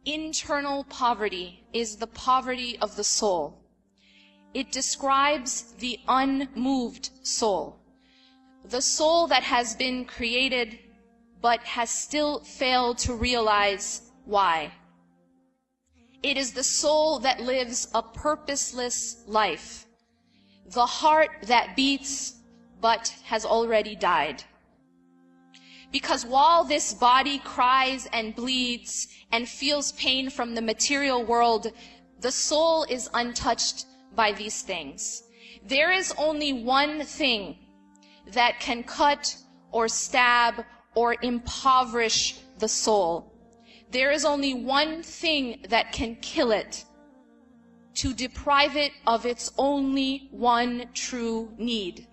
Internal poverty is the poverty of the soul. It describes the unmoved soul, the soul that has been created but has still failed to realize why. It is the soul that lives a purposeless life, the heart that beats but has already died. Because while this body cries and bleeds and feels pain from the material world, the soul is untouched by these things. There is only one thing that can cut or stab or impoverish the soul. There is only one thing that can kill it, to deprive it of its only one true need,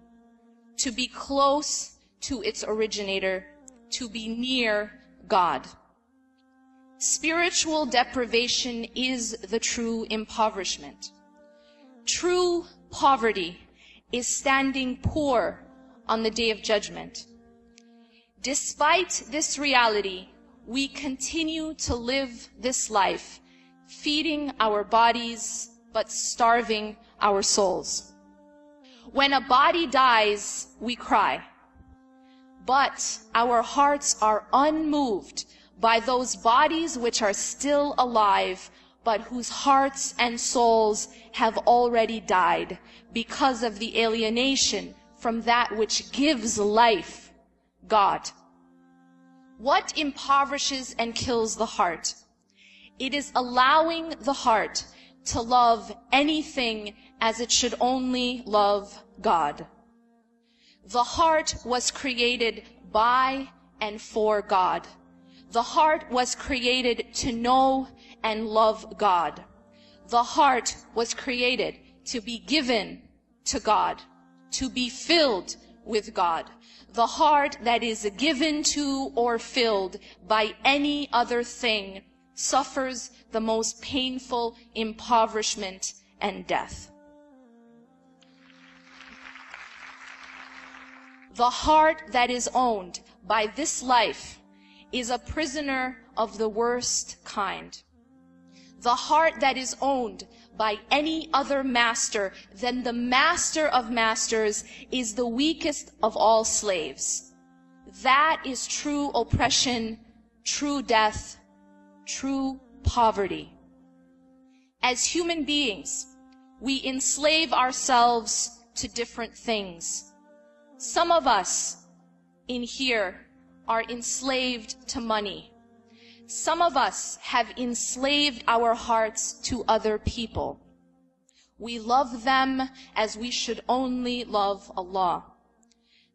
to be close to its originator, to be near God. Spiritual deprivation is the true impoverishment. True poverty is standing poor on the day of judgment. Despite this reality, we continue to live this life, feeding our bodies but starving our souls. When a body dies, we cry, but our hearts are unmoved by those bodies which are still alive, but whose hearts and souls have already died because of the alienation from that which gives life, God. What impoverishes and kills the heart? It is allowing the heart to love anything as it should only love God. The heart was created by and for God. The heart was created to know and love God. The heart was created to be given to God, to be filled with God. The heart that is given to or filled by any other thing suffers the most painful impoverishment and death. The heart that is owned by this life is a prisoner of the worst kind. The heart that is owned by any other master than the master of masters is the weakest of all slaves. That is true oppression, true death, true poverty. As human beings, we enslave ourselves to different things. Some of us in here are enslaved to money. Some of us have enslaved our hearts to other people. We love them as we should only love Allah.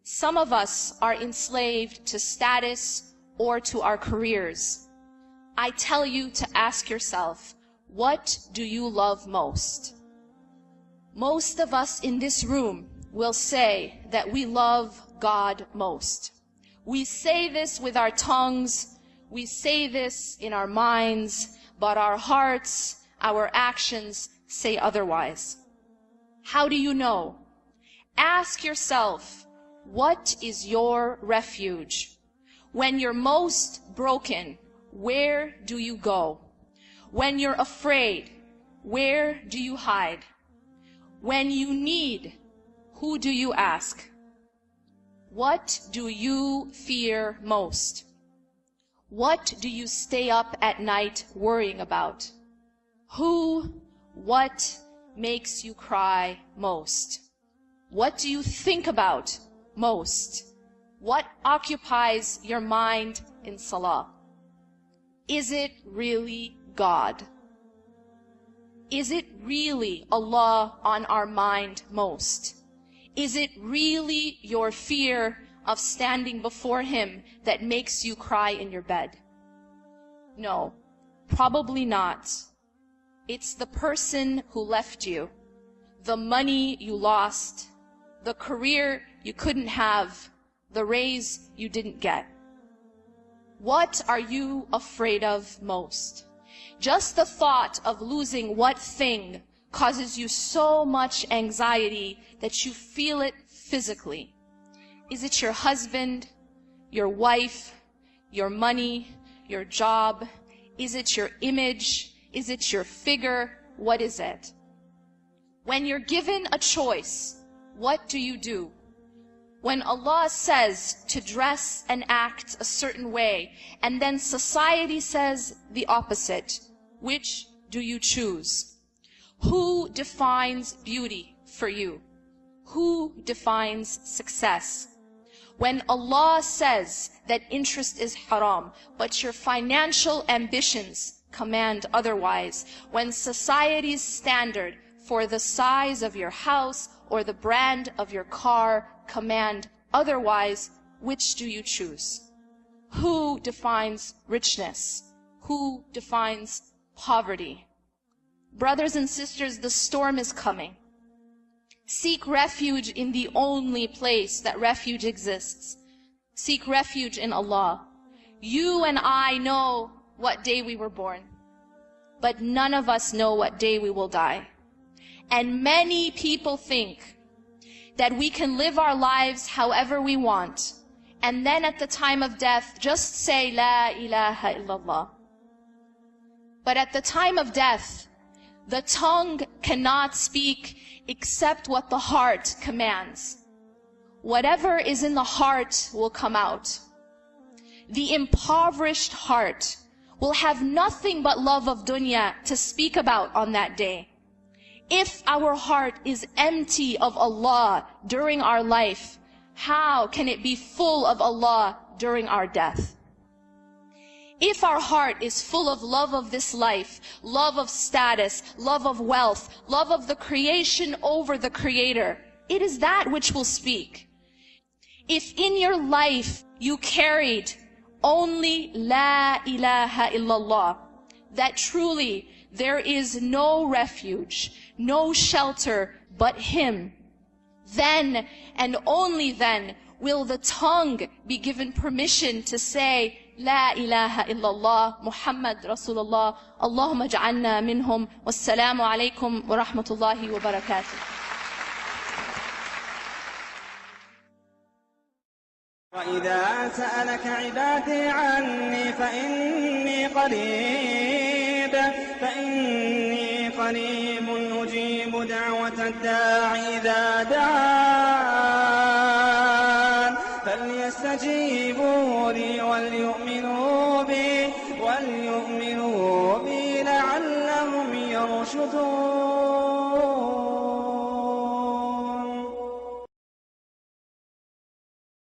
Some of us are enslaved to status or to our careers. I tell you to ask yourself, what do you love most? Most of us in this room will say that we love God most. We say this with our tongues, we say this in our minds, but our hearts, our actions say otherwise. How do you know? Ask yourself, what is your refuge? When you're most broken, where do you go? When you're afraid, where do you hide? When you need, who do you ask? What do you fear most? What do you stay up at night worrying about? Who, what makes you cry most? What do you think about most? What occupies your mind in salah? Is it really God? Is it really Allah on our mind most? Is it really your fear of standing before Him that makes you cry in your bed? No, probably not. It's the person who left you, the money you lost, the career you couldn't have, the raise you didn't get. What are you afraid of most? Just the thought of losing what thing causes you so much anxiety that you feel it physically. Is it your husband, your wife, your money, your job? Is it your image? Is it your figure? What is it? When you're given a choice, what do? When Allah says to dress and act a certain way, and then society says the opposite, which do you choose? Who defines beauty for you? Who defines success? When Allah says that interest is haram, but your financial ambitions command otherwise, when society's standard for the size of your house or the brand of your car command otherwise, which do you choose? Who defines richness? Who defines poverty? Brothers and sisters, the storm is coming. Seek refuge in the only place that refuge exists. Seek refuge in Allah. You and I know what day we were born, but none of us know what day we will die. And many people think that we can live our lives however we want, and then at the time of death, just say, La ilaha illallah. But at the time of death, the tongue cannot speak except what the heart commands. Whatever is in the heart will come out. The impoverished heart will have nothing but love of dunya to speak about on that day. If our heart is empty of Allah during our life, how can it be full of Allah during our death? If our heart is full of love of this life, love of status, love of wealth, love of the creation over the Creator, it is that which will speak. If in your life you carried only La ilaha illallah, that truly there is no refuge, no shelter but Him, then and only then will the tongue be given permission to say, La ilaha illallah, Muhammad Rasulullah, Allahumma ja'alna minhum, wassalamu alaikum wa rahmatullahi wa barakatuh. وإذا سألك عبادي عني فإني قريب أجيب دعوة الداعي إذا دعان فليستجيبوا لي وليؤمنوا بي لعلهم يرشدون